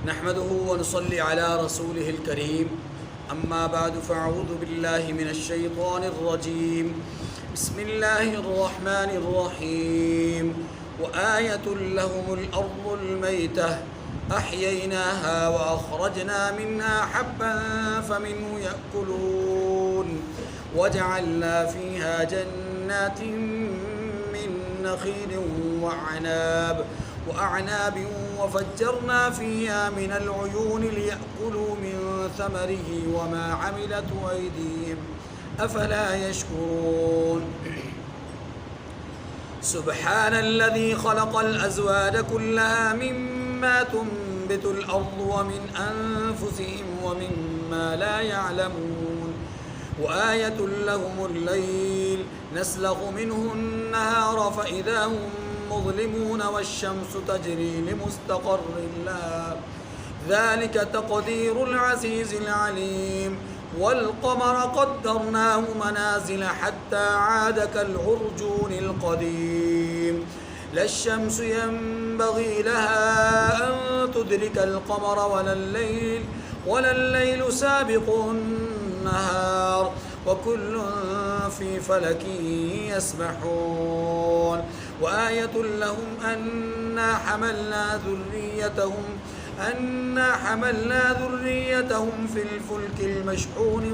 نحمده ونصلي على رسوله الكريم أما بعد فأعوذ بالله من الشيطان الرجيم بسم الله الرحمن الرحيم وآية لهم الأرض الميتة أحييناها وأخرجنا منها حبا فمنه يأكلون وجعلنا فيها جنات من نخيل وأعناب وفجرنا فيها من العيون ليأكلوا من ثمره وما عملته أيديهم أفلا يشكرون سبحان الذي خلق الأزواج كلها مما تنبت الأرض ومن أنفسهم ومما لا يعلمون وآية لهم الليل نسلخ منه النهار فإذا هم مظلمون والشمس تجري لمستقر لها ذلك تقدير العزيز العليم والقمر قدرناه منازل حتى عاد كالعرجون القديم لا الشمس ينبغي لها أن تدرك القمر ولا الليل سابق النهار وكل في فلك يسبحون وآية لهم أنا حملنا ذريتهم في الفلك المشحون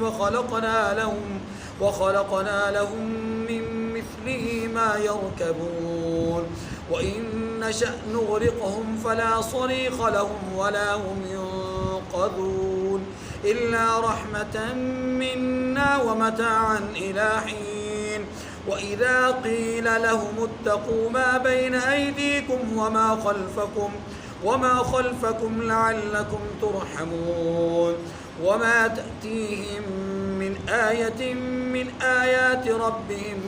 وخلقنا لهم من مثله ما يركبون وإن نشأ نغرقهم فلا صريخ لهم ولا هم ينقذون إلا رحمة منا ومتاعا إلى حين وإذا قيل لهم اتقوا ما بين أيديكم وما خلفكم لعلكم ترحمون وما تأتيهم من آية من آيات ربهم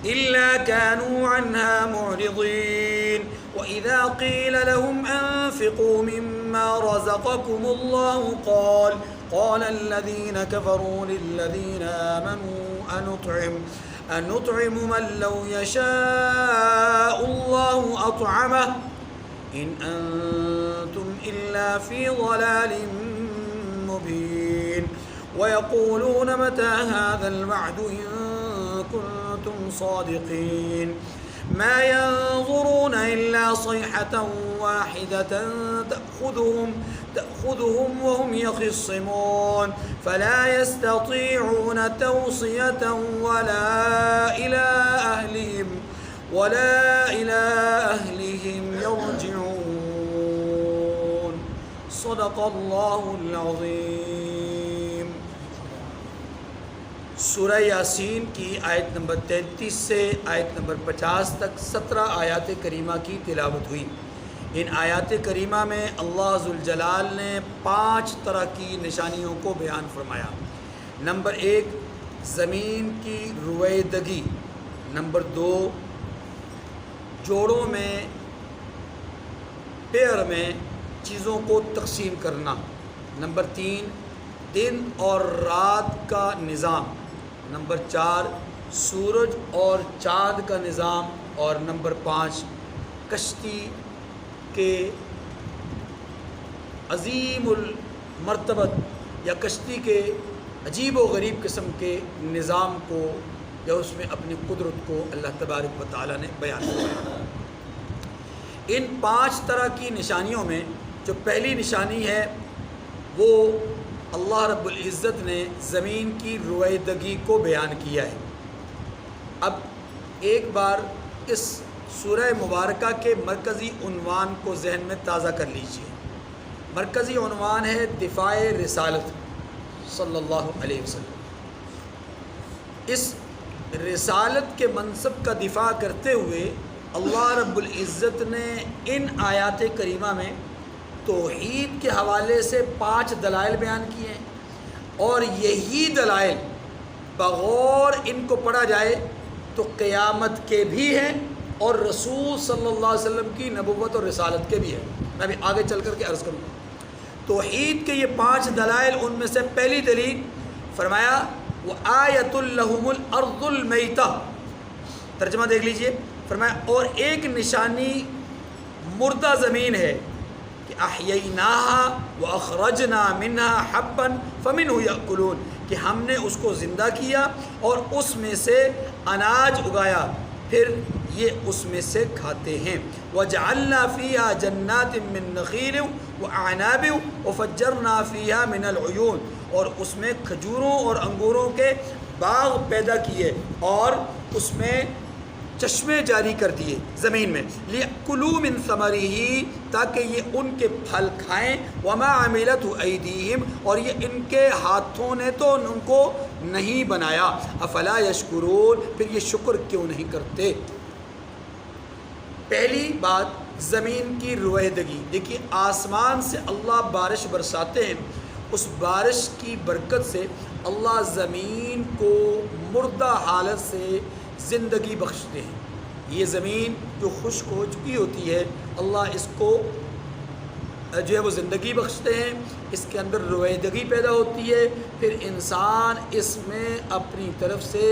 إلا كانوا عنها معرضين وإذا قيل لهم أنفقوا مما رزقكم الله قال الذين كفروا للذين آمنوا أنطعم من لو يشاء الله أطعمه إن أنتم إلا في ضلال مبين ويقولون متى هذا الوعد إن كنتم صادقين ما ينظرون إلا صيحة واحدة تأخذهم وهم يخصمون فلا يستطيعون توصية ولا إلى أهلهم يرجعون صدق الله العظيم. سورہ یاسین کی آیت نمبر 33 سے آیت نمبر 50 تک 17 آیات کریمہ کی تلاوت ہوئی. ان آیات کریمہ میں اللہ ذوالجلال نے 5 طرح کی نشانیوں کو بیان فرمایا. نمبر 1 زمین کی رویدگی. نمبر 2 جوڑوں میں پیئر میں چیزوں کو تقسیم کرنا. نمبر 3 دن اور رات کا نظام. نمبر 4 سورج اور چاند کا نظام. اور نمبر 5 کشتی کے عظیم المرتبت یا کشتی کے عجیب و غریب قسم کے نظام کو یا اس میں اپنی قدرت کو اللہ تبارک و تعالی نے بیان کیا. ان 5 طرح کی نشانیوں میں جو پہلی نشانی ہے وہ اللہ رب العزت نے زمین کی رویدگی کو بیان کیا ہے. اب ایک بار اس سورہ مبارکہ کے مرکزی عنوان کو ذہن میں تازہ کر لیجئے. مرکزی عنوان ہے دفاع رسالت صلی اللہ علیہ وسلم. اس رسالت کے منصب کا دفاع کرتے ہوئے اللہ رب العزت نے ان آیات کریمہ میں توحید کے حوالے سے 5 دلائل بیان کیے ہیں اور یہی دلائل بغور ان کو پڑھا جائے تو قیامت کے بھی ہیں اور رسول صلی اللہ علیہ وسلم کی نبوت اور رسالت کے بھی ہیں. میں بھی آگے چل کر کے عرض کروں گا. توحید کے یہ 5 دلائل، ان میں سے پہلی دلیل فرمایا وَآیَةٌ لَهُمُ الْأَرْضُ الْمَيْتَةُ. ترجمہ دیکھ لیجئے. فرمایا اور ایک نشانی مردہ زمین ہے کہ احییناها واخرجنا منها حبا فمنه یاکلون، کہ ہم نے اس کو زندہ کیا اور اس میں سے اناج اگایا، پھر یہ اس میں سے کھاتے ہیں۔ وجعلنا فيها جنات من نخیل واعناب وفجرنا فيها من العیون، اور اس میں کھجوروں اور انگوروں کے باغ پیدا کیے اور اس میں چشمے جاری کر دیے زمین میں، لِيَأْكُلُوا مِن ثَمَرِهِ، تاکہ یہ ان کے پھل کھائیں، وَمَا عَمِلَتْهُ أَيْدِيهِمْ، اور یہ ان کے ہاتھوں نے تو ان کو نہیں بنایا، أَفَلَا يَشْكُرُونَ، پھر یہ شکر کیوں نہیں کرتے۔ پہلی بات زمین کی رویدگی، دیکھیے آسمان سے اللہ بارش برساتے ہیں، اس بارش کی برکت سے اللہ زمین کو مردہ حالت سے زندگی بخشتے ہیں۔ یہ زمین جو خشک ہو چکی ہوتی ہے، اللہ اس کو جو ہے وہ زندگی بخشتے ہیں، اس کے اندر رویدگی پیدا ہوتی ہے، پھر انسان اس میں اپنی طرف سے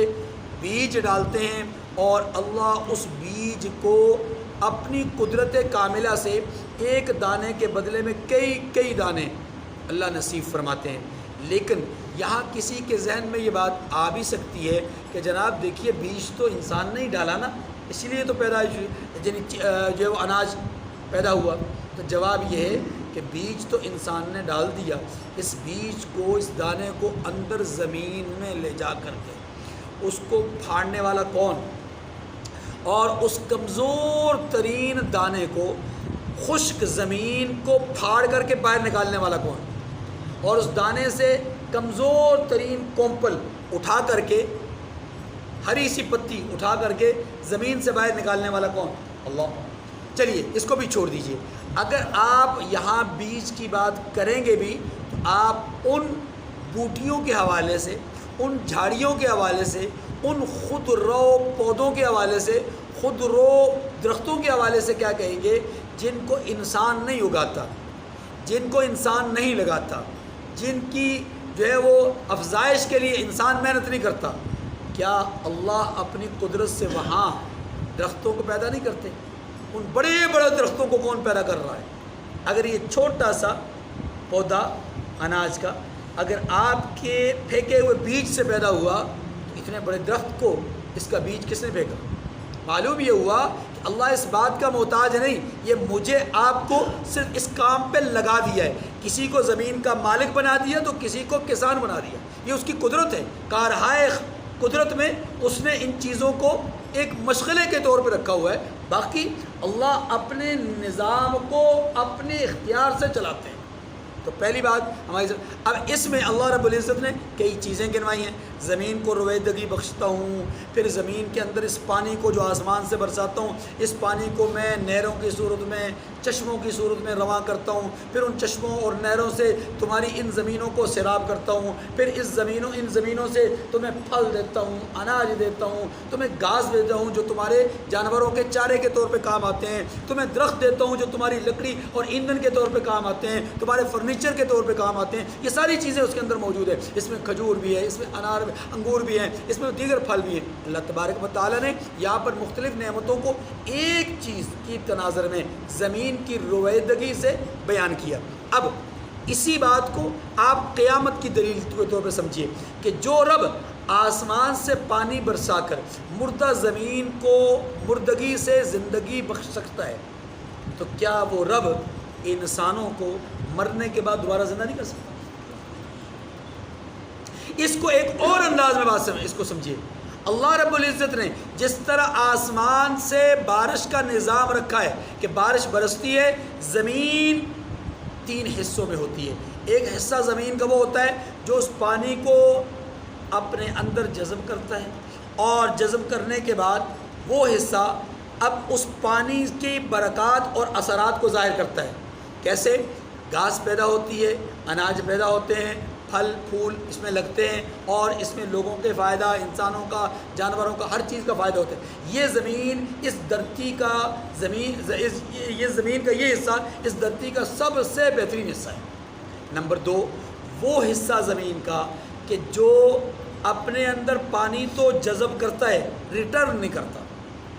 بیج ڈالتے ہیں اور اللہ اس بیج کو اپنی قدرت کاملہ سے ایک دانے کے بدلے میں کئی دانے اللہ نصیب فرماتے ہیں۔ لیکن یہاں کسی کے ذہن میں یہ بات آ بھی سکتی ہے کہ جناب دیکھیے بیج تو انسان نے ہی ڈالا نا، اسی لیے تو پیدائش جو وہ اناج پیدا ہوا۔ تو جواب یہ ہے کہ بیج تو انسان نے ڈال دیا، اس بیج کو، اس دانے کو اندر زمین میں لے جا کر کے اس کو پھاڑنے والا کون، اور اس کمزور ترین دانے کو، خشک زمین کو پھاڑ کر کے باہر نکالنے والا کون، اور اس دانے سے کمزور ترین کومپل اٹھا کر کے، ہری سی پتی اٹھا کر کے زمین سے باہر نکالنے والا کون، اللہ۔ چلیے اس کو بھی چھوڑ دیجئے، اگر آپ یہاں بیج کی بات کریں گے بھی تو آپ ان بوٹیوں کے حوالے سے، ان جھاڑیوں کے حوالے سے، ان خود رو پودوں کے حوالے سے، خود رو درختوں کے حوالے سے کیا کہیں گے، جن کو انسان نہیں اگاتا، جن کو انسان نہیں لگاتا، جن کی جو ہے وہ افزائش کے لیے انسان محنت نہیں کرتا، کیا اللہ اپنی قدرت سے وہاں درختوں کو پیدا نہیں کرتے؟ ان بڑے بڑے درختوں کو کون پیدا کر رہا ہے؟ اگر یہ چھوٹا سا پودا اناج کا اگر آپ کے پھینکے ہوئے بیج سے پیدا ہوا تو اتنے بڑے درخت کو اس کا بیج کس نے پھینکا؟ معلوم یہ ہوا کہ اللہ اس بات کا محتاج نہیں، یہ مجھے آپ کو صرف اس کام پہ لگا دیا ہے، کسی کو زمین کا مالک بنا دیا تو کسی کو کسان بنا دیا، یہ اس کی قدرت ہے، کارہائے قدرت میں اس نے ان چیزوں کو ایک مشغلے کے طور پہ رکھا ہوا ہے، باقی اللہ اپنے نظام کو اپنے اختیار سے چلاتے ہیں۔ تو پہلی بات ہماری اب اس میں اللہ رب العزت نے کئی چیزیں گنوائی ہیں، زمین کو رویدگی بخشتا ہوں، پھر زمین کے اندر اس پانی کو جو آسمان سے برساتا ہوں، اس پانی کو میں نہروں کی صورت میں، چشموں کی صورت میں رواں کرتا ہوں، پھر ان چشموں اور نہروں سے تمہاری ان زمینوں کو سیراب کرتا ہوں، پھر ان زمینوں سے تمہیں پھل دیتا ہوں، اناج دیتا ہوں، تمہیں گھاس دیتا ہوں جو تمہارے جانوروں کے چارے کے طور پہ کام آتے ہیں، تمہیں درخت دیتا ہوں جو تمہاری لکڑی اور ایندھن کے طور پہ کام آتے ہیں، تمہارے فرنیچر کے طور پہ کام آتے ہیں، یہ ساری چیزیں اس کے اندر موجود ہے، اس میں کھجور بھی ہے، اس میں انگور بھی ہیں، اس میں دیگر پھل بھی ہیں۔ اللہ تبارک و تعالیٰ نے یہاں پر مختلف نعمتوں کو ایک چیز کی تناظر میں زمین کی رویدگی سے بیان کیا۔ اب اسی بات کو آپ قیامت کی دلیل کے طور پہ سمجھیے کہ جو رب آسمان سے پانی برسا کر مردہ زمین کو مردگی سے زندگی بخش سکتا ہے تو کیا وہ رب انسانوں کو مرنے کے بعد دوبارہ زندہ نہیں کر سکتا؟ اس کو ایک اور انداز میں بات اس کو سمجھیے، اللہ رب العزت نے جس طرح آسمان سے بارش کا نظام رکھا ہے کہ بارش برستی ہے، زمین 3 حصوں میں ہوتی ہے، ایک حصہ زمین کا وہ ہوتا ہے جو اس پانی کو اپنے اندر جذب کرتا ہے، اور جذب کرنے کے بعد وہ حصہ اب اس پانی کی برکات اور اثرات کو ظاہر کرتا ہے۔ کیسے؟ گھاس پیدا ہوتی ہے، اناج پیدا ہوتے ہیں، پھل پھول اس میں لگتے ہیں، اور اس میں لوگوں کے فائدہ، انسانوں کا، جانوروں کا، ہر چیز کا فائدہ ہوتا ہے۔ یہ زمین، اس دھرتی کا یہ زمین کا یہ حصہ اس دھرتی کا سب سے بہترین حصہ ہے۔ نمبر 2، وہ حصہ زمین کا کہ جو اپنے اندر پانی تو جذب کرتا ہے، ریٹرن نہیں کرتا،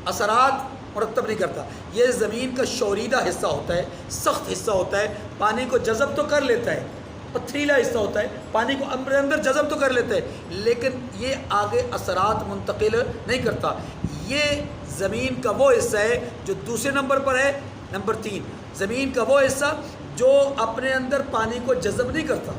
اثرات مرتب نہیں کرتا. یہ زمین کا شوریدہ حصہ ہوتا ہے, سخت حصہ ہوتا ہے, پانی کو جذب تو کر لیتا ہے, پتھریلا حصہ ہوتا ہے, پانی کو اندر جذب تو کر لیتا ہے, لیکن یہ آگے اثرات منتقل نہیں کرتا. یہ زمین کا وہ حصہ ہے جو دوسرے نمبر پر ہے. نمبر 3, زمین کا وہ حصہ جو اپنے اندر پانی کو جذب نہیں کرتا,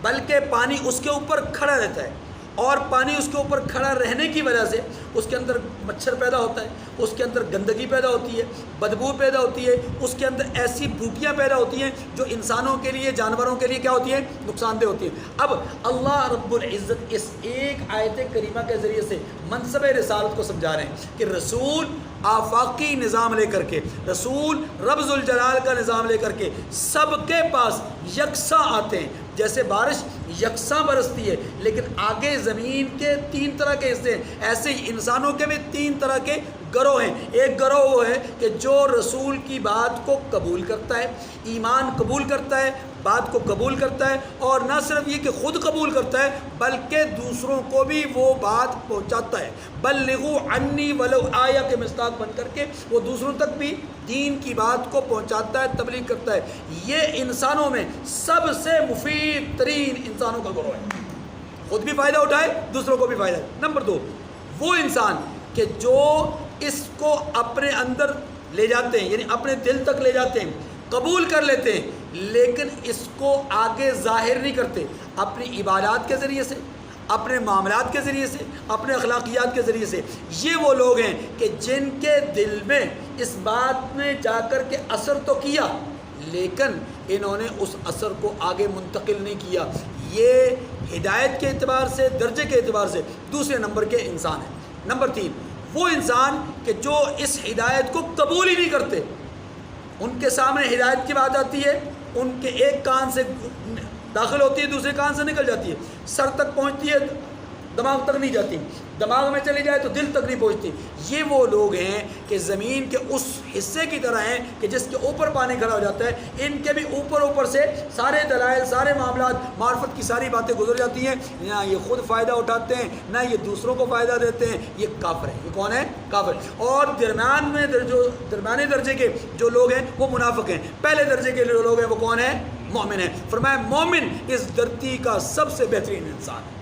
بلکہ پانی اس کے اوپر کھڑا رہتا ہے, اور پانی اس کے اوپر کھڑا رہنے کی وجہ سے اس کے اندر مچھر پیدا ہوتا ہے, اس کے اندر گندگی پیدا ہوتی ہے, بدبو پیدا ہوتی ہے, اس کے اندر ایسی بوٹیاں پیدا ہوتی ہیں جو انسانوں کے لیے, جانوروں کے لیے کیا ہوتی ہیں, نقصان دہ ہوتی ہیں. اب اللہ رب العزت اس ایک آیت کریمہ کے ذریعے سے منصب رسالت کو سمجھا رہے ہیں کہ رسول آفاقی نظام لے کر کے, رسول رب ذوالجلال کا نظام لے کر کے سب کے پاس یکساں آتے ہیں. جیسے بارش یکساں برستی ہے, لیکن آگے زمین کے 3 طرح کے حصے ہیں, ایسے ہی انسانوں کے بھی 3 طرح کے گروہ ہیں. ایک گروہ وہ ہے کہ جو رسول کی بات کو قبول کرتا ہے, ایمان قبول کرتا ہے, بات کو قبول کرتا ہے, اور نہ صرف یہ کہ خود قبول کرتا ہے بلکہ دوسروں کو بھی وہ بات پہنچاتا ہے. بلغوا عنی ولو آیہ کے مصداق بن کر کے وہ دوسروں تک بھی دین کی بات کو پہنچاتا ہے, تبلیغ کرتا ہے. یہ انسانوں میں سب سے مفید ترین انسانوں کا گروہ ہے, خود بھی فائدہ اٹھائے, دوسروں کو بھی فائدہ. نمبر 2, وہ انسان کہ جو اس کو اپنے اندر لے جاتے ہیں, یعنی اپنے دل تک لے جاتے ہیں, قبول کر لیتے ہیں, لیکن اس کو آگے ظاہر نہیں کرتے اپنی عبادات کے ذریعے سے, اپنے معاملات کے ذریعے سے, اپنے اخلاقیات کے ذریعے سے. یہ وہ لوگ ہیں کہ جن کے دل میں اس بات نے جا کر کے اثر تو کیا, لیکن انہوں نے اس اثر کو آگے منتقل نہیں کیا. یہ ہدایت کے اعتبار سے, درجے کے اعتبار سے دوسرے نمبر کے انسان ہیں. نمبر 3, وہ انسان کہ جو اس ہدایت کو قبول ہی نہیں کرتے. ان کے سامنے ہدایت کی بات آتی ہے, ان کے ایک کان سے داخل ہوتی ہے, دوسرے کان سے نکل جاتی ہے, سر تک پہنچتی ہے, دماغ تک نہیں جاتی, دماغ میں چلی جائے تو دل تک نہیں پہنچتی. یہ وہ لوگ ہیں کہ زمین کے اس حصے کی طرح ہیں کہ جس کے اوپر پانی کھڑا ہو جاتا ہے, ان کے بھی اوپر سے سارے دلائل, سارے معاملات, معرفت کی ساری باتیں گزر جاتی ہیں. نہ یہ خود فائدہ اٹھاتے ہیں, نہ یہ دوسروں کو فائدہ دیتے ہیں. یہ کافر ہے. یہ کون ہے؟ کافر. اور درمیان میں جو درمیانی درجے کے جو لوگ ہیں وہ منافق ہیں. پہلے درجے کے جو لوگ ہیں وہ کون ہیں؟ مومن ہیں. فرمایا مومن اس دھرتی کا سب سے بہترین انسان ہے.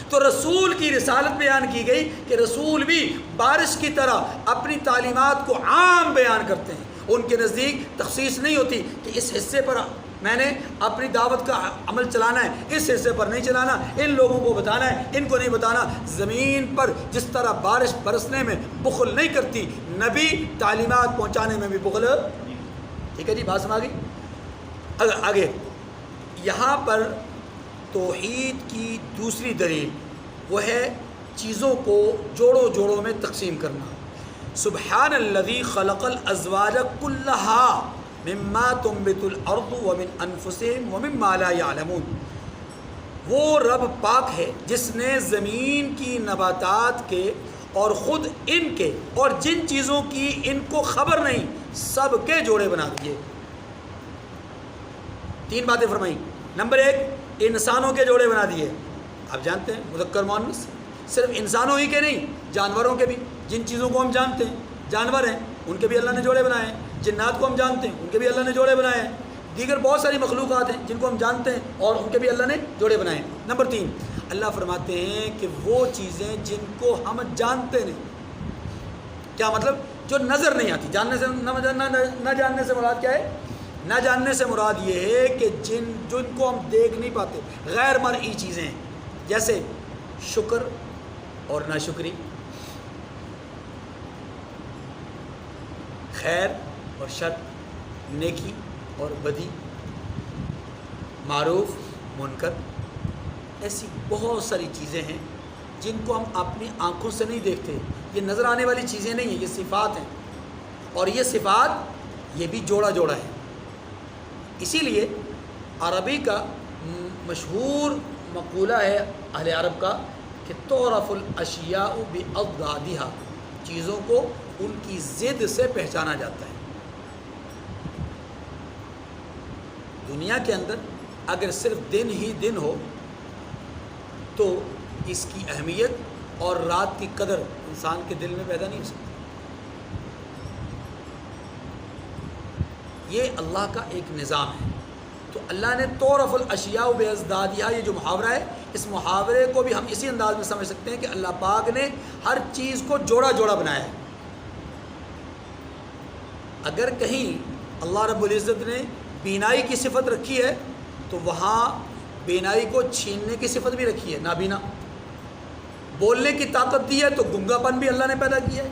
تو رسول کی رسالت بیان کی گئی کہ رسول بھی بارش کی طرح اپنی تعلیمات کو عام بیان کرتے ہیں. ان کے نزدیک تخصیص نہیں ہوتی کہ اس حصے پر میں نے اپنی دعوت کا عمل چلانا ہے, اس حصے پر نہیں چلانا, ان لوگوں کو بتانا ہے, ان کو نہیں بتانا. زمین پر جس طرح بارش برسنے میں بخل نہیں کرتی, نبی تعلیمات پہنچانے میں بھی بخل. ٹھیک ہے جی, بات سمجھ گئی. آگے یہاں پر توحید کی دوسری دلیل وہ ہے چیزوں کو جوڑوں میں تقسیم کرنا. سبحان الذی خلق الازواج کلها مما تنبت الارض ومن انفسهم ومما لا يعلمون. وہ رب پاک ہے جس نے زمین کی نباتات کے اور خود ان کے اور جن چیزوں کی ان کو خبر نہیں سب کے جوڑے بنا دیے. 3 باتیں فرمائیں. نمبر 1, انسانوں کے جوڑے بنا دیے. آپ جانتے ہیں مذکر مؤنث صرف انسانوں ہی کے نہیں, جانوروں کے بھی. جن چیزوں کو ہم جانتے ہیں جانور ہیں, ان کے بھی اللہ نے جوڑے بنائے ہیں. جنات کو ہم جانتے ہیں, ان کے بھی اللہ نے جوڑے بنائے ہیں. دیگر بہت ساری مخلوقات ہیں جن کو ہم جانتے ہیں اور ان کے بھی اللہ نے جوڑے بنائے ہیں. نمبر 3, اللہ فرماتے ہیں کہ وہ چیزیں جن کو ہم جانتے نہیں. کیا مطلب؟ جو نظر نہیں آتی. جاننے سے نہ جاننے سے مراد کیا ہے؟ نہ جاننے سے مراد یہ ہے کہ جن کو ہم دیکھ نہیں پاتے, غیر مرئی چیزیں ہیں, جیسے شکر اور ناشکری, خیر اور شر, نیکی اور بدی, معروف منکر. ایسی بہت ساری چیزیں ہیں جن کو ہم اپنی آنکھوں سے نہیں دیکھتے. یہ نظر آنے والی چیزیں نہیں ہیں, یہ صفات ہیں, اور یہ صفات یہ بھی جوڑا ہے. اسی لیے عربی کا مشہور مقولہ ہے اہل عرب کا کہ تعرف الاشیاء باضدادها, چیزوں کو ان کی ضد سے پہچانا جاتا ہے. دنیا کے اندر اگر صرف دن ہی دن ہو تو اس کی اہمیت اور رات کی قدر انسان کے دل میں پیدا نہیں ہو سکتی. یہ اللہ کا ایک نظام ہے. تو اللہ نے تعرف الاشیاء بازدادها، یہ جو محاورہ ہے، اس محاورے کو بھی ہم اسی انداز میں سمجھ سکتے ہیں کہ اللہ پاک نے ہر چیز کو جوڑا جوڑا بنایا ہے. اگر کہیں اللہ رب العزت نے بینائی کی صفت رکھی ہے تو وہاں بینائی کو چھیننے کی صفت بھی رکھی ہے، نابینا. بولنے کی طاقت دی ہے تو گنگا پن بھی اللہ نے پیدا کیا ہے.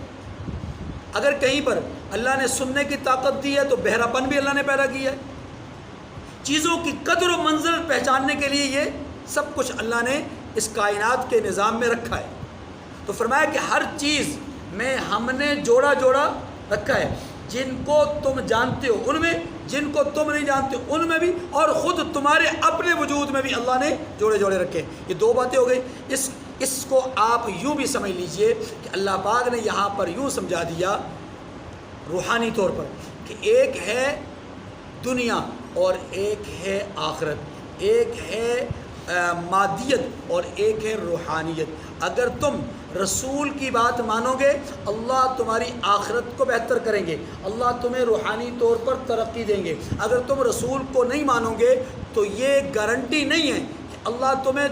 اگر کہیں پر اللہ نے سننے کی طاقت دی ہے تو بہرا پن بھی اللہ نے پیدا کیا ہے. چیزوں کی قدر و منزل پہچاننے کے لیے یہ سب کچھ اللہ نے اس کائنات کے نظام میں رکھا ہے. تو فرمایا کہ ہر چیز میں ہم نے جوڑا جوڑا رکھا ہے، جن کو تم جانتے ہو ان میں، جن کو تم نہیں جانتے ان میں بھی، اور خود تمہارے اپنے وجود میں بھی اللہ نے جوڑے جوڑے رکھے. یہ دو باتیں ہو گئی. اس کو آپ یوں بھی سمجھ لیجئے کہ اللہ پاک نے یہاں پر یوں سمجھا دیا روحانی طور پر کہ ایک ہے دنیا اور ایک ہے آخرت، ایک ہے مادیت اور ایک ہے روحانیت. اگر تم رسول کی بات مانو گے اللہ تمہاری آخرت کو بہتر کریں گے، اللہ تمہیں روحانی طور پر ترقی دیں گے. اگر تم رسول کو نہیں مانو گے تو یہ گارنٹی نہیں ہے کہ اللہ تمہیں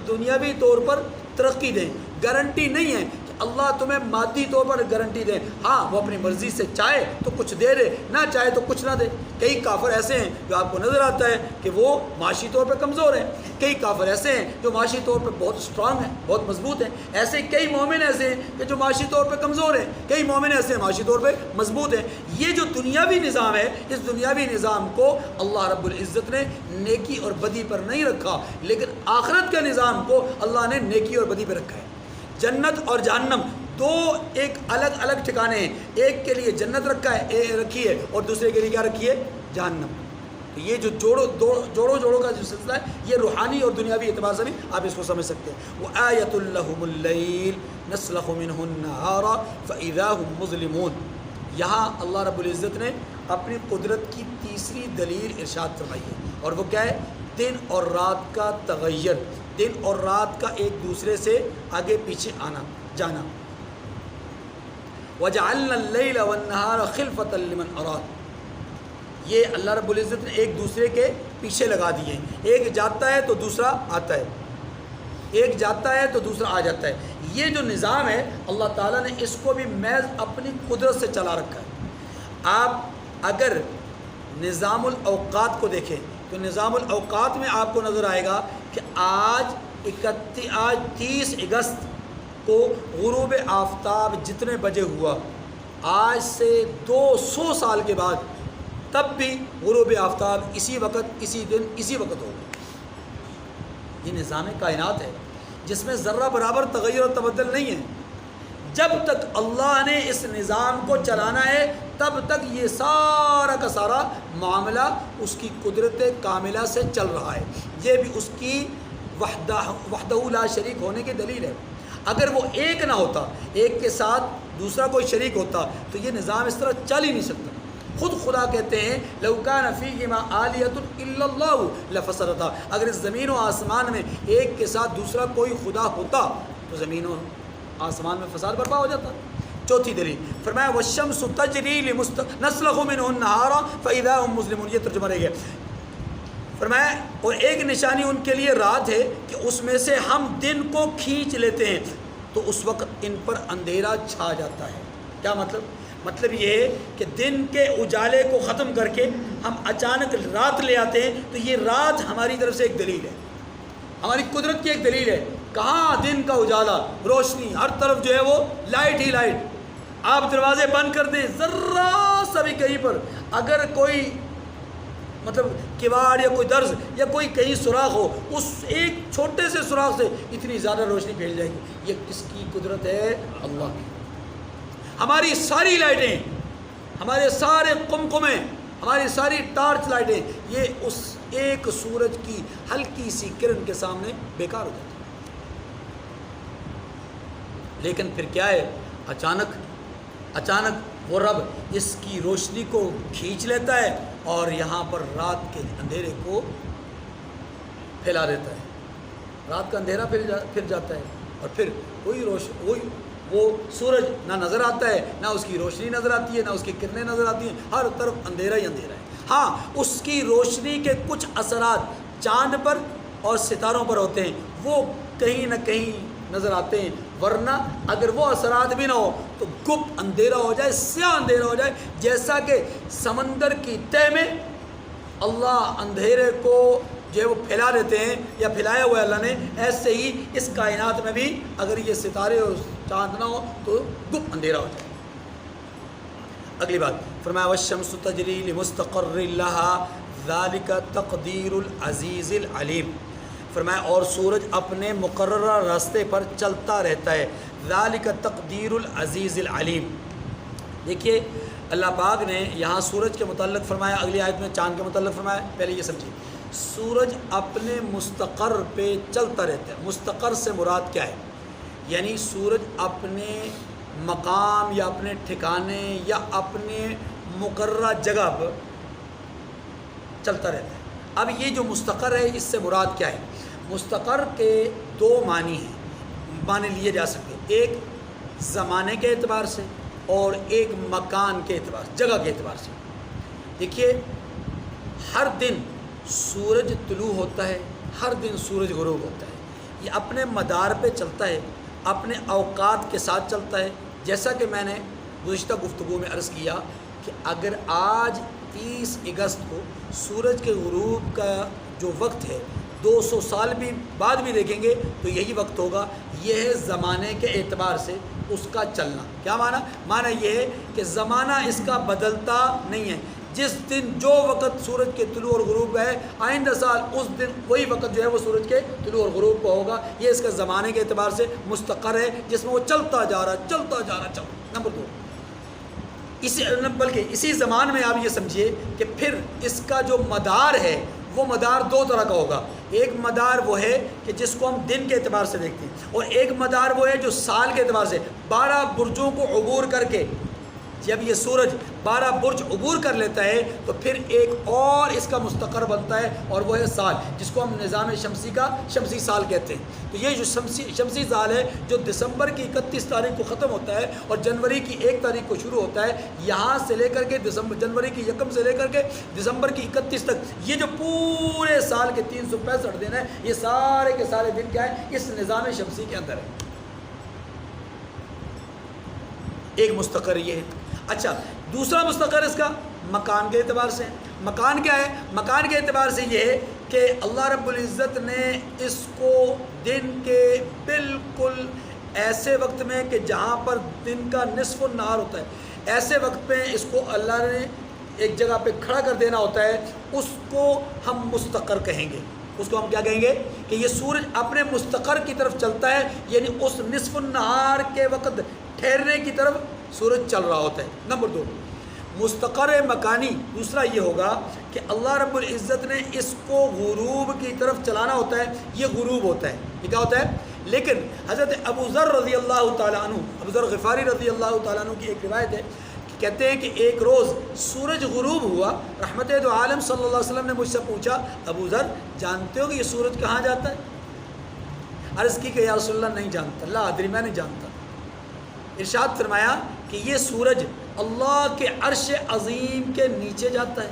دنیاوی طور پر ترقی دیں، گارنٹی نہیں ہے کہ اللہ تمہیں مادی طور پر گارنٹی دیں. ہاں وہ اپنی مرضی سے چاہے تو کچھ دے دے، نہ چاہے تو کچھ نہ دے. کئی کافر ایسے ہیں جو آپ کو نظر آتا ہے کہ وہ معاشی طور پہ کمزور ہیں، کئی کافر ایسے ہیں جو معاشی طور پہ بہت اسٹرانگ ہیں، بہت مضبوط ہیں. ایسے کئی مومن ایسے ہیں کہ جو معاشی طور پہ کمزور ہیں، کئی مومن ایسے ہیں معاشی طور پہ مضبوط ہیں. یہ جو دنیاوی نظام ہے، اس دنیاوی نظام کو اللہ رب العزت نے نیکی اور بدی پر نہیں رکھا، لیکن آخرت کے نظام کو اللہ نے نیکی اور بدی پہ رکھا ہے. جنت اور جہنم دو ایک الگ الگ ٹھکانے ہیں. ایک کے لیے جنت رکھی ہے اور دوسرے کے لیے کیا رکھی ہے؟ جہنم. تو یہ جو جوڑوں کا جو سلسلہ ہے یہ روحانی اور دنیاوی اعتبار سے بھی آپ اس کو سمجھ سکتے ہیں. وَآيَةٌ لَهُمُ اللَّيْلُ نَسْلَخُ مِنْهُ النَّهَارَ فَإِذَا هُمْ مُظْلِمُونَ. یہاں اللہ رب العزت نے اپنی قدرت کی تیسری دلیل ارشاد فرمائی ہے، اور وہ کیا ہے؟ دن اور رات کا تغیر، دن اور رات کا ایک دوسرے سے آگے پیچھے آنا جانا. وَجَعَلْنَا اللَّيْلَ وَالنَّهَارَ خِلْفَةً لِمَنْ أَرَادَ. یہ اللہ رب العزت نے ایک دوسرے کے پیچھے لگا دیے ہیں. ایک جاتا ہے تو دوسرا آتا ہے، ایک جاتا ہے تو دوسرا آ جاتا ہے. یہ جو نظام ہے اللہ تعالیٰ نے اس کو بھی محض اپنی قدرت سے چلا رکھا ہے. آپ اگر نظام الاوقات کو دیکھیں تو نظام الاوقات میں آپ کو نظر آئے گا کہ آج 30 اگست کو غروب آفتاب جتنے بجے ہوا، آج سے 200 سال کے بعد تب بھی غروب آفتاب اسی وقت، اسی دن، اسی وقت ہوگا. یہ نظام کائنات ہے جس میں ذرہ برابر تغیر و تبدل نہیں ہے. جب تک اللہ نے اس نظام کو چلانا ہے تب تک یہ سارا کا سارا معاملہ اس کی قدرت کاملہ سے چل رہا ہے. یہ بھی اس کی وحدہ لا شریک ہونے کی دلیل ہے. اگر وہ ایک نہ ہوتا، ایک کے ساتھ دوسرا کوئی شریک ہوتا تو یہ نظام اس طرح چل ہی نہیں سکتا. خود خدا کہتے ہیں لَوْ كَانَ فِيهِمَا آلِهَةٌ إِلَّا اللَّهُ لَفَسَدَتَا. اگر اس زمین و آسمان میں ایک کے ساتھ دوسرا کوئی خدا ہوتا تو زمین و آسمان میں فساد برپا ہو جاتا. چوتھی دلیل فرمایا وَالشَّمْسُ تَجْرِي نَسْلَخُ مِنْهُ النَّهَارَ فَإِذَا هُمْ مُظْلِمُونَ. یہ ترجمہ رہ گیا. فرمایا اور ایک نشانی ان کے لیے رات ہے کہ اس میں سے ہم دن کو کھینچ لیتے ہیں تو اس وقت ان پر اندھیرا چھا جاتا ہے. کیا مطلب؟ مطلب یہ ہے کہ دن کے اجالے کو ختم کر کے ہم اچانک رات لے آتے ہیں. تو یہ رات ہماری طرف سے ایک دلیل ہے، ہماری قدرت کی ایک دلیل ہے. کہاں دن کا اجالا، روشنی، ہر طرف جو ہے وہ لائٹ ہی لائٹ. آپ دروازے بند کر دیں، ذرا سا بھی کہیں پر اگر کوئی مطلب کواڑ یا کوئی درز یا کوئی کہیں سوراخ ہو، اس ایک چھوٹے سے سوراخ سے اتنی زیادہ روشنی پھیل جائے گی. یہ کس کی قدرت ہے؟ اللہ کی. ہماری ساری لائٹیں، ہمارے سارے قمقمیں، ہماری ساری ٹارچ لائٹیں یہ اس ایک سورج کی ہلکی سی کرن کے سامنے بیکار ہو جاتی. لیکن پھر کیا ہے؟ اچانک وہ رب اس کی روشنی کو کھینچ لیتا ہے اور یہاں پر رات کے اندھیرے کو پھیلا دیتا ہے. رات کا اندھیرا پھر جاتا ہے. اور پھر وہ سورج نہ نظر آتا ہے، نہ اس کی روشنی نظر آتی ہے، نہ اس کی کرنیں نظر آتی ہیں، ہر طرف اندھیرا ہی اندھیرا ہے۔ ہاں، اس کی روشنی کے کچھ اثرات چاند پر اور ستاروں پر ہوتے ہیں، وہ کہیں نہ کہیں نظر آتے ہیں، ورنہ اگر وہ اثرات بھی نہ ہو تو گپ اندھیرا ہو جائے، سیاہ اندھیرا ہو جائے، جیسا کہ سمندر کی تہہ میں اللہ اندھیرے کو جو ہے وہ پھیلا دیتے ہیں یا پھیلایا ہوا ہے اللہ نے، ایسے ہی اس کائنات میں بھی اگر یہ ستارے اور چاند نہ ہو تو گپ اندھیرا ہو جائے۔ اگلی بات فرمایا والشمس تجری لمستقر لها ذلك تقدیر العزیز العلیم، فرمایا اور سورج اپنے مقررہ راستے پر چلتا رہتا ہے، ذالک تقدیر العزیز العلیم۔ دیکھیے اللہ پاک نے یہاں سورج کے متعلق فرمایا، اگلی آیت میں چاند کے متعلق فرمایا۔ پہلے یہ سمجھیے، سورج اپنے مستقر پہ چلتا رہتا ہے۔ مستقر سے مراد کیا ہے؟ یعنی سورج اپنے مقام یا اپنے ٹھکانے یا اپنے مقررہ جگہ پر چلتا رہتا ہے۔ اب یہ جو مستقر ہے اس سے مراد کیا ہے؟ مستقر کے دو معنی ہیں، معنی لیے جا سکتے ہیں، ایک زمانے کے اعتبار سے اور ایک مکان کے اعتبار سے، جگہ کے اعتبار سے۔ دیکھیے ہر دن سورج طلوع ہوتا ہے، ہر دن سورج غروب ہوتا ہے، یہ اپنے مدار پہ چلتا ہے، اپنے اوقات کے ساتھ چلتا ہے۔ جیسا کہ میں نے گزشتہ گفتگو میں عرض کیا کہ اگر آج 30 اگست کو سورج کے غروب کا جو وقت ہے 200 سال بھی بعد بھی دیکھیں گے تو یہی وقت ہوگا۔ یہ ہے زمانے کے اعتبار سے اس کا چلنا۔ کیا معنی؟ معنی یہ ہے کہ زمانہ اس کا بدلتا نہیں ہے، جس دن جو وقت سورج کے طلوع اور غروب کا ہے آئندہ سال اس دن وہی وقت جو ہے وہ سورج کے طلوع اور غروب کا ہوگا۔ یہ اس کا زمانے کے اعتبار سے مستقر ہے، جس میں وہ چلتا جا رہا چلتا جا رہا چلتا۔ نمبر 2، بلکہ اسی زمان میں آپ یہ سمجھیے کہ پھر اس کا جو مدار ہے وہ مدار دو طرح کا ہوگا۔ ایک مدار وہ ہے کہ جس کو ہم دن کے اعتبار سے دیکھتے ہیں، اور ایک مدار وہ ہے جو سال کے اعتبار سے 12 برجوں کو عبور کر کے جب یہ سورج 12 برج عبور کر لیتا ہے تو پھر ایک اور اس کا مستقر بنتا ہے، اور وہ ہے سال، جس کو ہم نظام شمسی کا شمسی سال کہتے ہیں۔ تو یہ جو شمسی سال ہے جو دسمبر کی 31 تاریخ کو ختم ہوتا ہے اور جنوری کی 1 تاریخ کو شروع ہوتا ہے، یہاں سے لے کر کے جنوری کی 1 سے لے کر کے دسمبر کی 31 تک یہ جو پورے سال کے 365 دن ہیں، یہ سارے کے سارے دن کیا ہے؟ اس نظام شمسی کے اندر ہے۔ ایک مستقر یہ ہے۔ اچھا، دوسرا مستقر اس کا مکان کے اعتبار سے۔ مکان کیا ہے؟ مکان کے اعتبار سے یہ ہے کہ اللہ رب العزت نے اس کو دن کے بالکل ایسے وقت میں کہ جہاں پر دن کا نصف النہار ہوتا ہے، ایسے وقت میں اس کو اللہ نے ایک جگہ پہ کھڑا کر دینا ہوتا ہے، اس کو ہم مستقر کہیں گے۔ اس کو ہم کیا کہیں گے؟ کہ یہ سورج اپنے مستقر کی طرف چلتا ہے، یعنی اس نصف النہار کے وقت ٹھہرنے کی طرف سورج چل رہا ہوتا ہے۔ نمبر 2، مستقر مکانی دوسرا یہ ہوگا کہ اللہ رب العزت نے اس کو غروب کی طرف چلانا ہوتا ہے، یہ غروب ہوتا ہے، یہ کیا ہوتا ہے؟ لیکن حضرت ابو ذر رضی اللہ تعالیٰ عنہ، ابو ذر غفاری رضی اللہ تعالیٰ عنہ کی ایک روایت ہے، کہتے ہیں کہ ایک روز سورج غروب ہوا، رحمت دو عالم صلی اللہ علیہ وسلم نے مجھ سے پوچھا، ابو ذر جانتے ہو کہ یہ سورج کہاں جاتا ہے؟ عرض کی کہ یا رسول اللہ نہیں جانتا، لا ادری، میں نہیں جانتا۔ ارشاد فرمایا کہ یہ سورج اللہ کے عرش عظیم کے نیچے جاتا ہے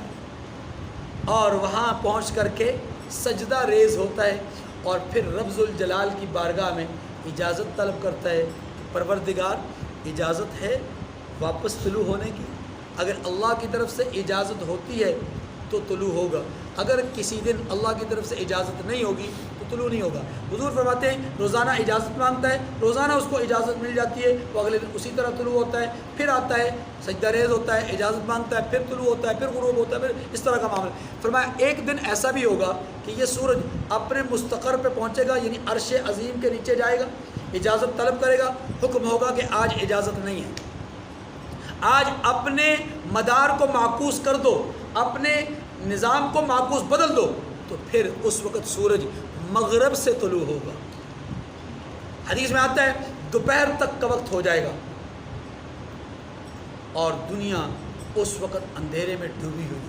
اور وہاں پہنچ کر کے سجدہ ریز ہوتا ہے، اور پھر رب ذوالجلال کی بارگاہ میں اجازت طلب کرتا ہے کہ پروردگار اجازت ہے واپس طلوع ہونے کی؟ اگر اللہ کی طرف سے اجازت ہوتی ہے تو طلوع ہوگا، اگر کسی دن اللہ کی طرف سے اجازت نہیں ہوگی تو طلوع نہیں ہوگا۔ حضور فرماتے ہیں روزانہ اجازت مانگتا ہے، روزانہ اس کو اجازت مل جاتی ہے، وہ اگلے دن اسی طرح طلوع ہوتا ہے، پھر آتا ہے سجدہ ریز ہوتا ہے، اجازت مانگتا ہے، پھر طلوع ہوتا ہے، پھر غروب ہوتا ہے، پھر اس طرح کا معاملہ۔ فرمایا ایک دن ایسا بھی ہوگا کہ یہ سورج اپنے مستقر پہ پہنچے گا، یعنی عرش عظیم کے نیچے جائے گا، اجازت طلب کرے گا، حکم ہوگا کہ آج اجازت نہیں ہے، آج اپنے مدار کو معکوس کر دو، اپنے نظام کو معکوس بدل دو، تو پھر اس وقت سورج مغرب سے طلوع ہوگا۔ حدیث میں آتا ہے دوپہر تک کا وقت ہو جائے گا اور دنیا اس وقت اندھیرے میں ڈوبی ہوئی